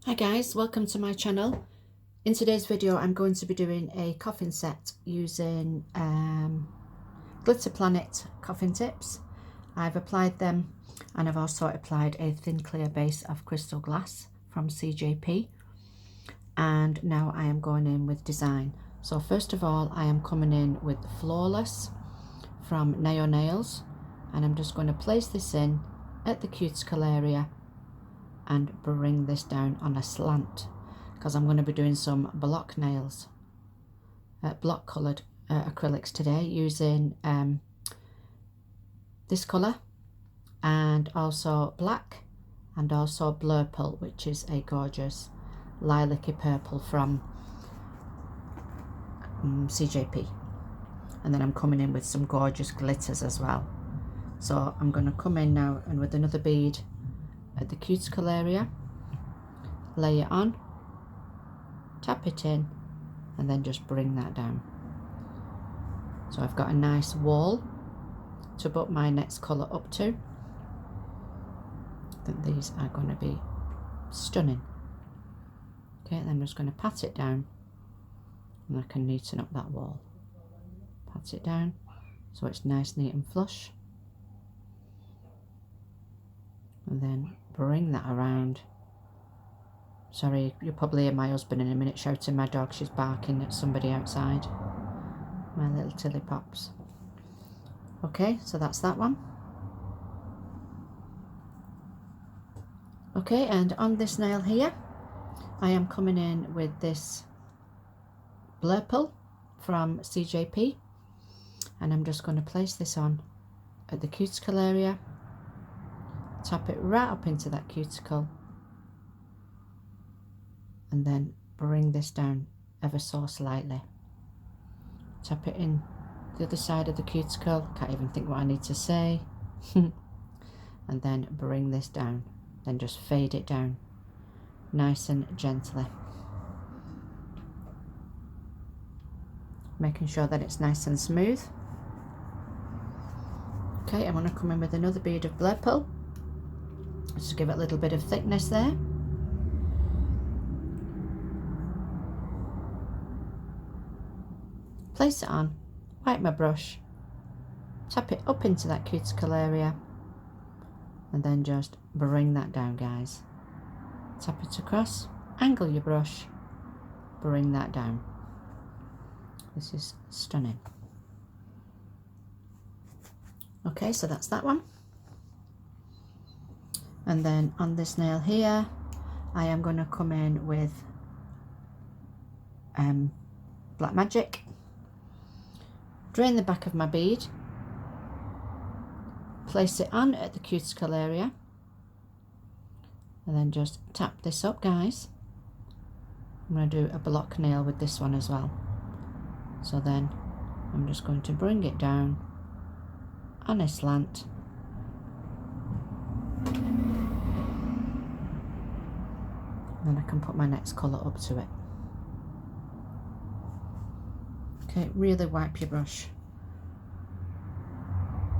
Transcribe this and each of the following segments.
Hi guys, welcome to my channel. In today's video I'm going to be doing a coffin set using Glitter Planet coffin tips. I've applied them and I've also applied a thin clear base of crystal glass from CJP, and now I am going in with design. So first of all I am coming in with Flawless from Nail Nails, and I'm just going to place this in at the cuticle area and bring this down on a slant because I'm going to be doing some block nails, block coloured acrylics today using this colour and also black and also Blurple, which is a gorgeous lilac-y purple from CJP. And then I'm coming in with some gorgeous glitters as well. So I'm going to come in now and with another bead at the cuticle area, lay it on, tap it in, and then just bring that down. So I've got a nice wall to put my next colour up to. I think these are going to be stunning. Okay, then I'm just going to pat it down and I can neaten up that wall. Pat it down so it's nice, neat and flush. And then bring that around. Sorry, you'll probably hear my husband in a minute shouting my dog. She's barking at somebody outside. My little tilly pops. Okay, so that's that one. Okay, and on this nail here, I am coming in with this Blurple from CJP. And I'm just going to place this on at the cuticle area. Tap it right up into that cuticle and then bring this down ever so slightly. Tap it in the other side of the cuticle, can't even think what I need to say. And then bring this down, then just fade it down nice and gently, making sure that it's nice and smooth. Okay, I'm going to come in with another bead of Blurple just to give it a little bit of thickness there. Place it on, wipe my brush, tap it up into that cuticle area, and then just bring that down, guys. Tap it across, angle your brush, bring that down. This is stunning. Okay, so that's that one. And then on this nail here, I am going to come in with Black Magic. Drain the back of my bead, place it on at the cuticle area, and then just tap this up, guys. I'm going to do a block nail with this one as well. So then I'm just going to bring it down on a slant. Then I can put my next colour up to it. Okay, really wipe your brush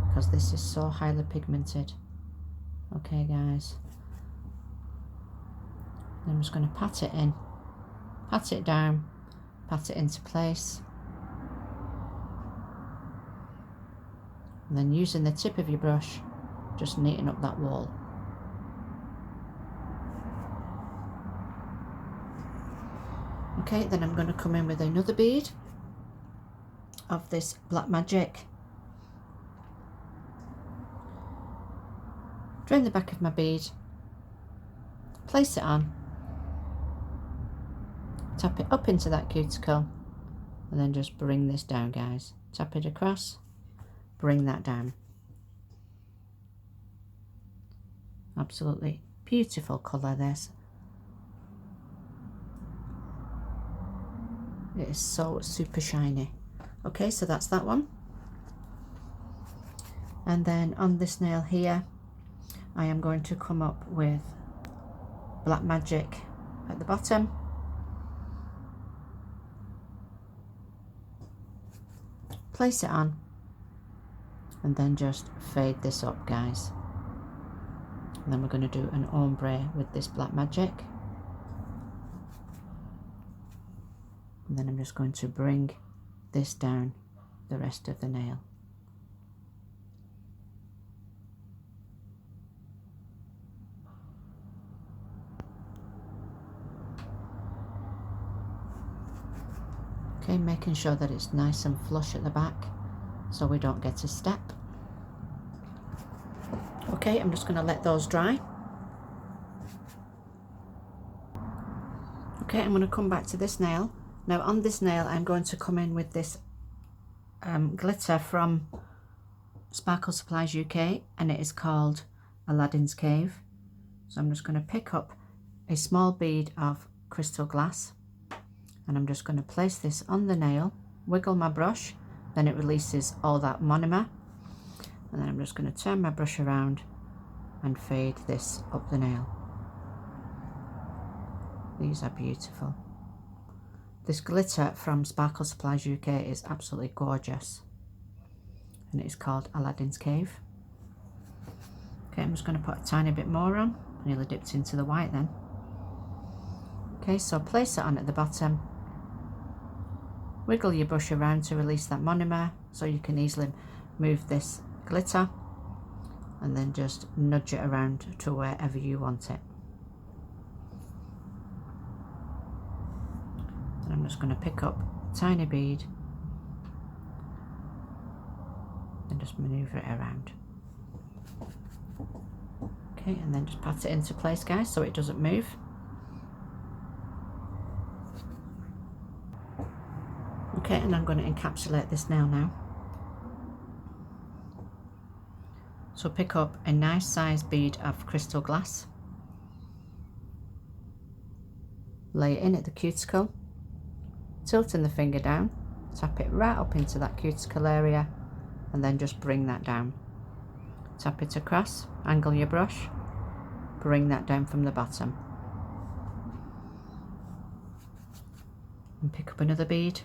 because this is so highly pigmented. Okay guys, then I'm just going to pat it in, pat it down, pat it into place, and then using the tip of your brush just neaten up that wall. Okay, then I'm going to come in with another bead of this Black Magic. Drain the back of my bead, place it on, tap it up into that cuticle, and then just bring this down, guys. Tap it across, bring that down. Absolutely beautiful colour, this. It is so super shiny. Okay, so that's that one. And then on this nail here, I am going to come up with Black Magic at the bottom. Place it on and then just fade this up, guys. And then we're going to do an ombre with this Black Magic. And then I'm just going to bring this down the rest of the nail. Okay, making sure that it's nice and flush at the back so we don't get a step. Okay, I'm just going to let those dry. Okay, I'm going to come back to this nail. Now on this nail I'm going to come in with this glitter from Sparkle Supplies UK, and it is called Aladdin's Cave. So I'm just going to pick up a small bead of crystal glass, and I'm just going to place this on the nail, wiggle my brush, then it releases all that monomer, and then I'm just going to turn my brush around and fade this up the nail. These are beautiful. This glitter from Sparkle Supplies UK is absolutely gorgeous, and it's called Aladdin's Cave. Okay, I'm just going to put a tiny bit more on. I nearly dipped into the white then. Okay, so place it on at the bottom. Wiggle your brush around to release that monomer so you can easily move this glitter, and then just nudge it around to wherever you want it. And I'm just going to pick up a tiny bead and just maneuver it around. Okay, and then just pat it into place, guys, so it doesn't move. Okay, and I'm going to encapsulate this nail now. So pick up a nice sized bead of crystal glass, lay it in at the cuticle, tilting the finger down, tap it right up into that cuticle area, and then just bring that down. Tap it across, angle your brush, bring that down from the bottom. And pick up another bead.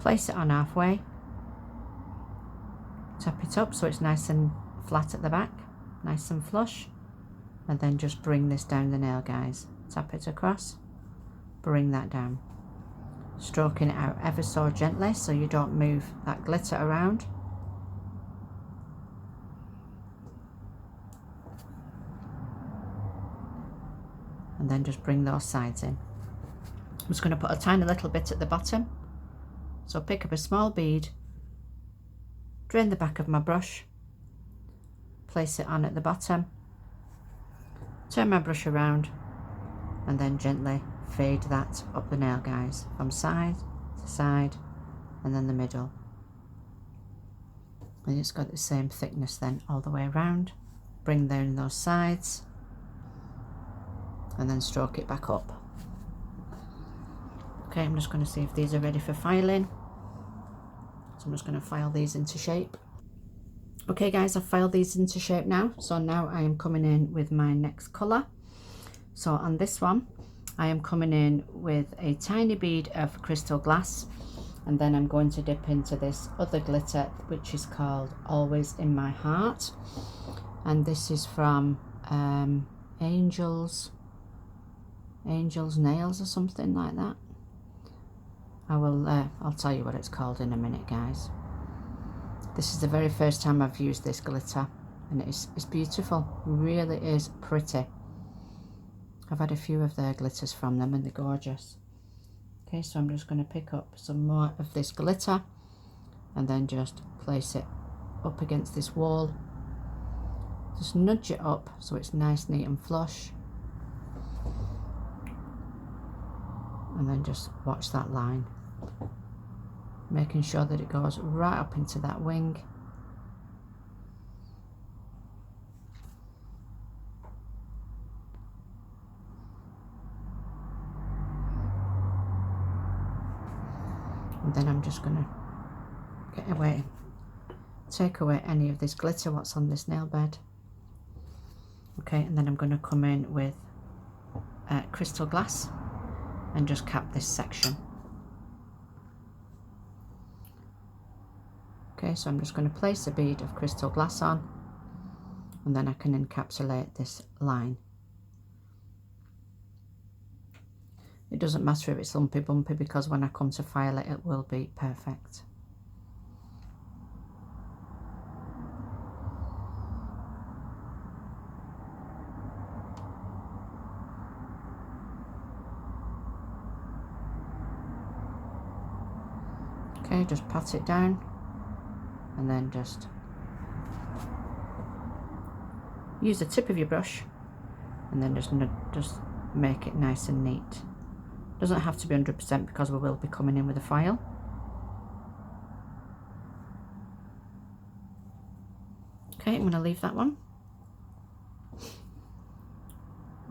Place it on halfway, tap it up so it's nice and flat at the back, nice and flush, and then just bring this down the nail, guys. Tap it across, bring that down, stroking it out ever so gently so you don't move that glitter around. And then just bring those sides in. I'm just going to put a tiny little bit at the bottom. So pick up a small bead, drain the back of my brush, place it on at the bottom, turn my brush around, and then gently fade that up the nail, guys, from side to side and then the middle. And it's got the same thickness then all the way around. Bring down those sides and then stroke it back up. Okay, I'm just going to see if these are ready for filing. So I'm just going to file these into shape. Okay guys, I've filed these into shape now. So now I am coming in with my next colour. So on this one, I am coming in with a tiny bead of crystal glass, and then I'm going to dip into this other glitter which is called Always in My Heart, and this is from Angel's Nails or something like that. I'll tell you what it's called in a minute, guys. This is the very first time I've used this glitter, and it's beautiful. It really is pretty. I've had a few of their glitters from them and they're gorgeous. Okay, so I'm just going to pick up some more of this glitter and then just place it up against this wall. Just nudge it up so it's nice, neat and flush. And then just watch that line, making sure that it goes right up into that wing. And then I'm just going to take away any of this glitter what's on this nail bed. Okay, and then I'm going to come in with crystal glass and just cap this section. Okay, so I'm just going to place a bead of crystal glass on, and then I can encapsulate this line. It doesn't matter if it's lumpy bumpy, because when I come to file it, it will be perfect. Okay, just pat it down and then just use the tip of your brush and then just make it nice and neat. Doesn't have to be 100% because we will be coming in with a file. Okay, I'm going to leave that one.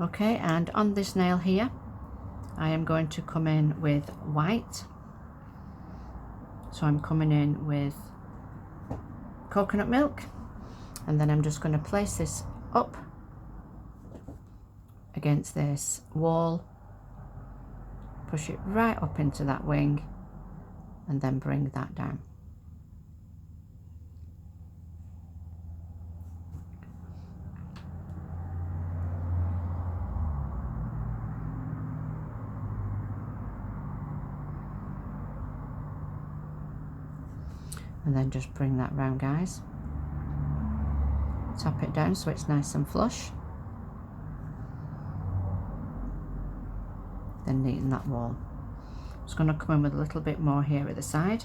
Okay, and on this nail here, I am going to come in with white. So I'm coming in with coconut milk, and then I'm just going to place this up against this wall, push it right up into that wing, and then bring that down. And then just bring that round, guys. Tap it down so it's nice and flush. Then neaten that wall. Just going to come in with a little bit more here at the side.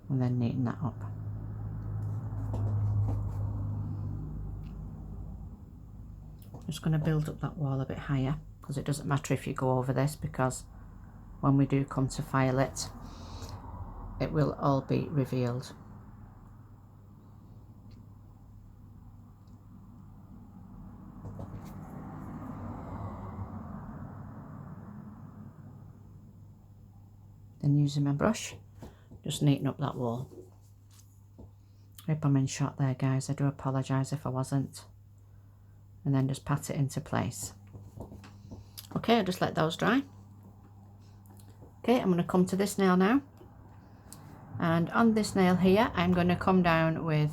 And then neaten that up. Just going to build up that wall a bit higher, because it doesn't matter if you go over this, because when we do come to file it, it will all be revealed. Then using my brush, just neaten up that wall. I hope I'm in shot there, guys. I do apologise if I wasn't. And then just pat it into place. Okay, I'll just let those dry. Okay, I'm going to come to this nail now. And on this nail here, I'm going to come down with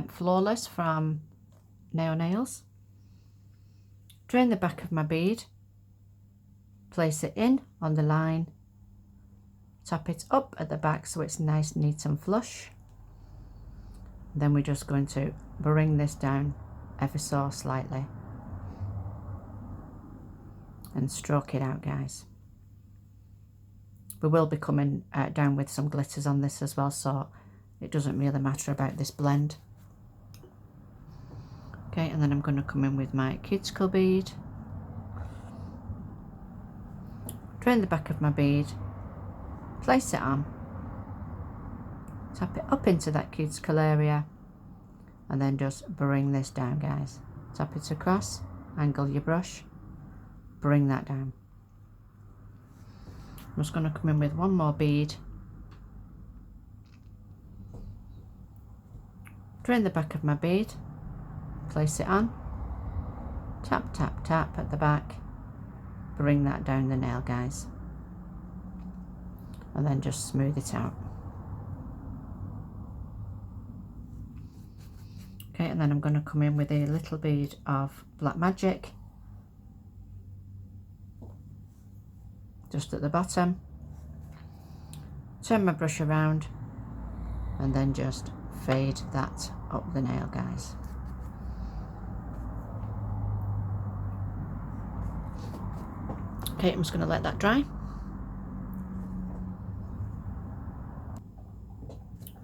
Flawless from Nail Nails. Drain the back of my bead. Place it in on the line. Tap it up at the back so it's nice, neat and flush. Then we're just going to bring this down ever so slightly and stroke it out, guys. We will be coming down with some glitters on this as well, so it doesn't really matter about this blend. Okay, and then I'm going to come in with my cuticle bead. Drain the back of my bead, place it on, tap it up into that cuticle area, and then just bring this down, guys. Tap it across, angle your brush, bring that down. I'm just going to come in with one more bead. Drain the back of my bead, place it on, tap, tap, tap at the back, bring that down the nail, guys. And then just smooth it out. Okay, and then I'm going to come in with a little bead of Black Magic just at the bottom, turn my brush around, and then just fade that up the nail, guys. Okay, I'm just going to let that dry.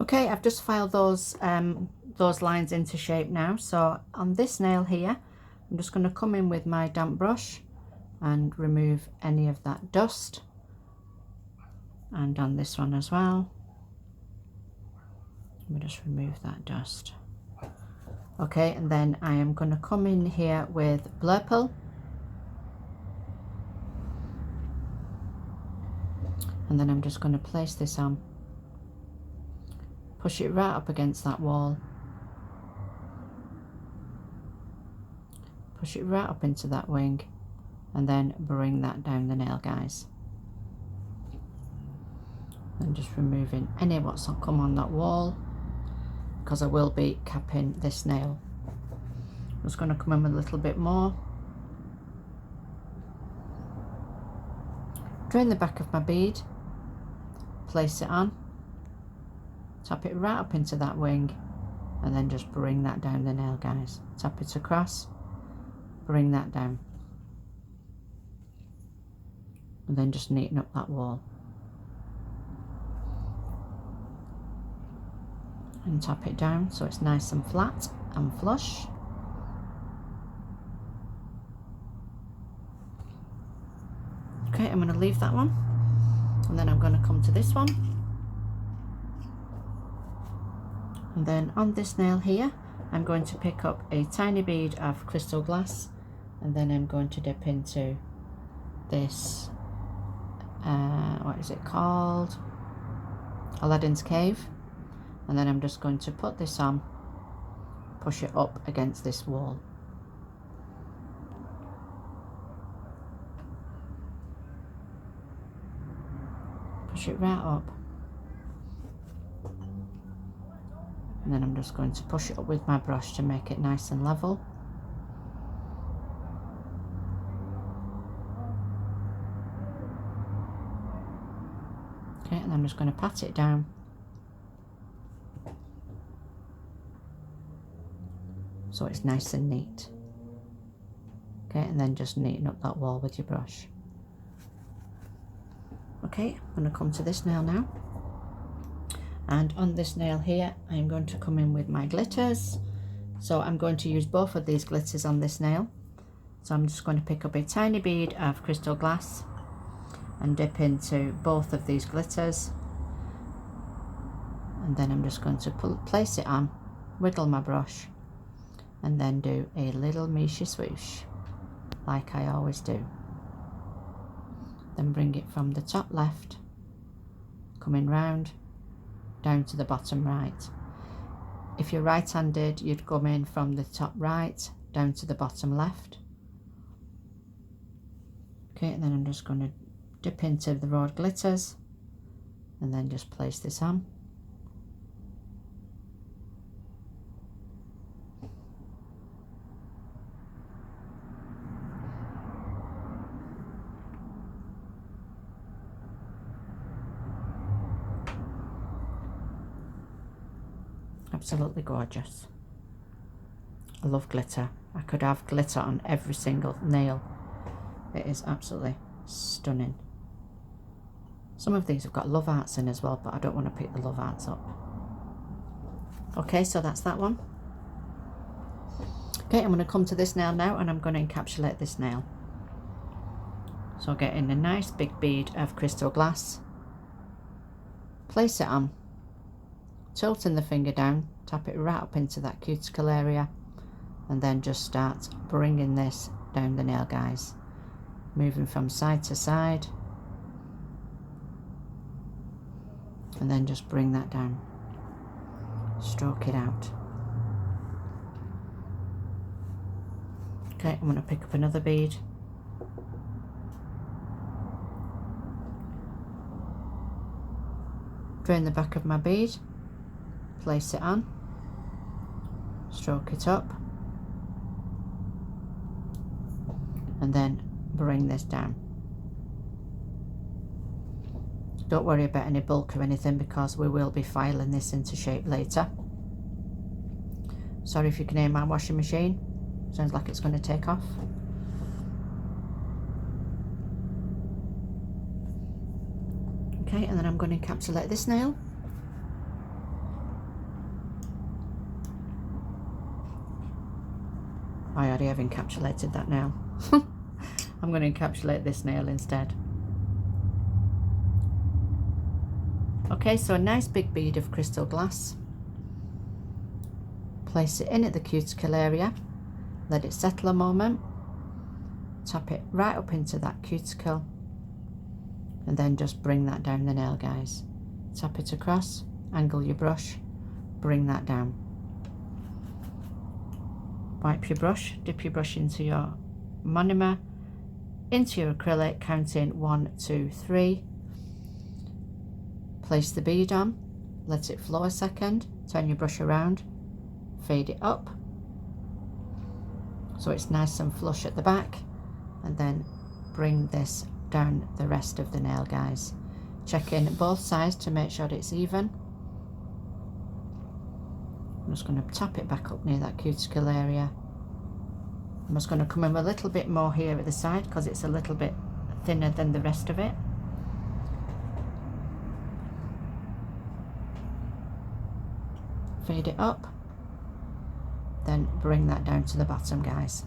Okay, I've just filed those lines into shape now. So on this nail here, I'm just going to come in with my damp brush and remove any of that dust, and on this one as well, let me just remove that dust. Okay, and then I am going to come in here with Blurple, and then I'm just going to place this on, push it right up against that wall, push it right up into that wing, and then bring that down the nail, guys. And just removing any what's come on that wall. because I will be capping this nail. I'm just going to come in with a little bit more. Drain the back of my bead, place it on, tap it right up into that wing, and then just bring that down the nail, guys. Tap it across, bring that down, and then just neaten up that wall. And tap it down so it's nice and flat and flush. Okay, I'm going to leave that one, and then I'm going to come to this one, and then on this nail here I'm going to pick up a tiny bead of crystal glass, and then I'm going to dip into this what is it called, Aladdin's Cave, and then I'm just going to put this on, push it up against this wall. Push it right up, and then I'm just going to push it up with my brush to make it nice and level. Okay, and I'm just going to pat it down so it's nice and neat. Okay, and then just neaten up that wall with your brush. Okay, I'm going to come to this nail now, and on this nail here I'm going to come in with my glitters. So I'm going to use both of these glitters on this nail. So I'm just going to pick up a tiny bead of crystal glass and dip into both of these glitters, and then I'm just going to place it on, wiggle my brush, and then do a little Misha swoosh like I always do. Then bring it from the top left, coming round down to the bottom right. If you're right-handed, you'd come in from the top right down to the bottom left. Okay, and then I'm just going to dip into the raw glitters and then just place this on. Absolutely gorgeous. I love glitter. I could have glitter on every single nail. It is absolutely stunning. Some of these have got love hearts in as well, but I don't want to pick the love hearts up. Okay, so that's that one. Okay, I'm going to come to this nail now, and I'm going to encapsulate this nail. So get in a nice big bead of crystal glass, place it on, tilting the finger down, tap it right up into that cuticle area, and then just start bringing this down the nail, guys, moving from side to side, and then just bring that down, stroke it out. Okay, I'm going to pick up another bead, drain the back of my bead, place it on, stroke it up, and then bring this down. Don't worry about any bulk or anything, because we will be filing this into shape later. Sorry if you can hear my washing machine. Sounds like it's going to take off. Okay, and then I'm going to encapsulate this nail. I already have encapsulated that nail. I'm going to encapsulate this nail instead. Okay, so a nice big bead of crystal glass. Place it in at the cuticle area. Let it settle a moment. Tap it right up into that cuticle. And then just bring that down the nail, guys. Tap it across, angle your brush, bring that down. Wipe your brush, dip your brush into your monomer, into your acrylic, counting 1, 2, 3. Place the bead on, let it flow a second, turn your brush around, fade it up so it's nice and flush at the back, and then bring this down the rest of the nail, guys. Check in both sides to make sure it's even. I'm just going to tap it back up near that cuticle area. I'm just going to come in a little bit more here at the side because it's a little bit thinner than the rest of it. Fade it up, then bring that down to the bottom, guys.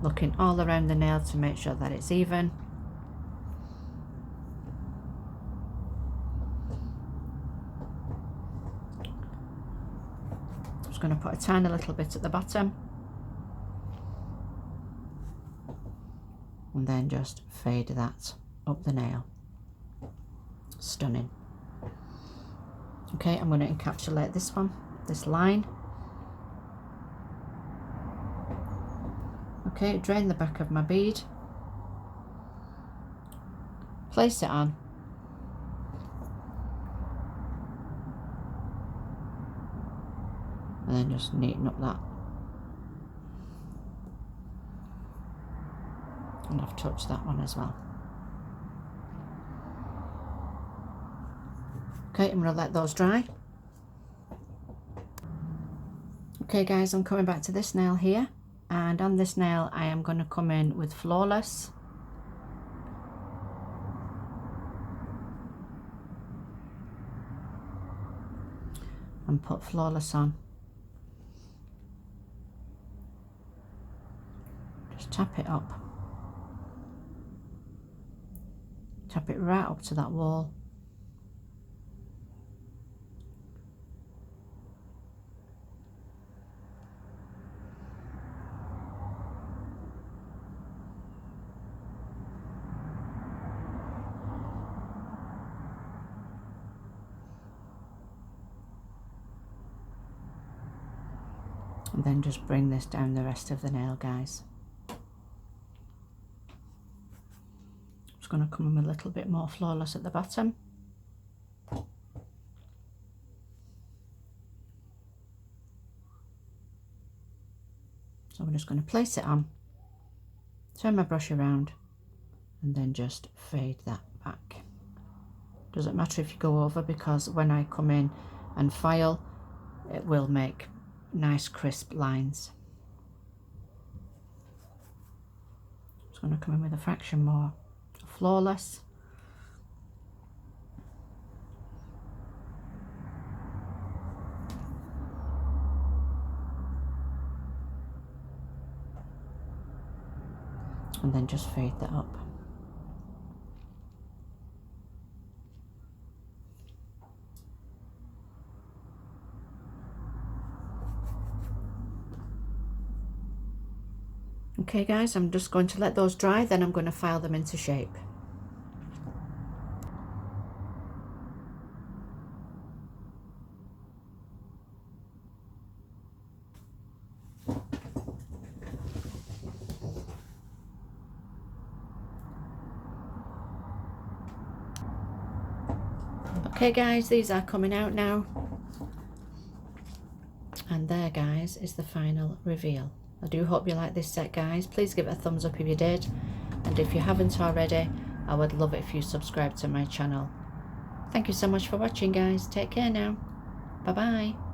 Looking all around the nail to make sure that it's even. Just going to put a tiny little bit at the bottom and then just fade that up the nail. Stunning. Okay, I'm going to encapsulate this line. Okay, drain the back of my bead, place it on, and then just neaten up that. And I've touched that one as well. Okay, I'm going to let those dry. Okay guys, I'm coming back to this nail here, and on this nail I am going to come in with Flawless. And put Flawless on. Just tap it up. Tap it right up to that wall. And then just bring this down the rest of the nail, guys. Just going to come in a little bit more Flawless at the bottom. So I'm just going to place it on, turn my brush around, and then just fade that back. Doesn't matter if you go over, because when I come in and file, it will make nice crisp lines. Just going to come in with a fraction more Flawless. And then just fade that up. Okay guys, I'm just going to let those dry, then I'm going to file them into shape. Okay guys, these are coming out now. And there guys is the final reveal. I do hope you like this set guys. Please give it a thumbs up if you did, and if you haven't already, I would love it if you subscribe to my channel. Thank you so much for watching guys. Take care now. Bye bye.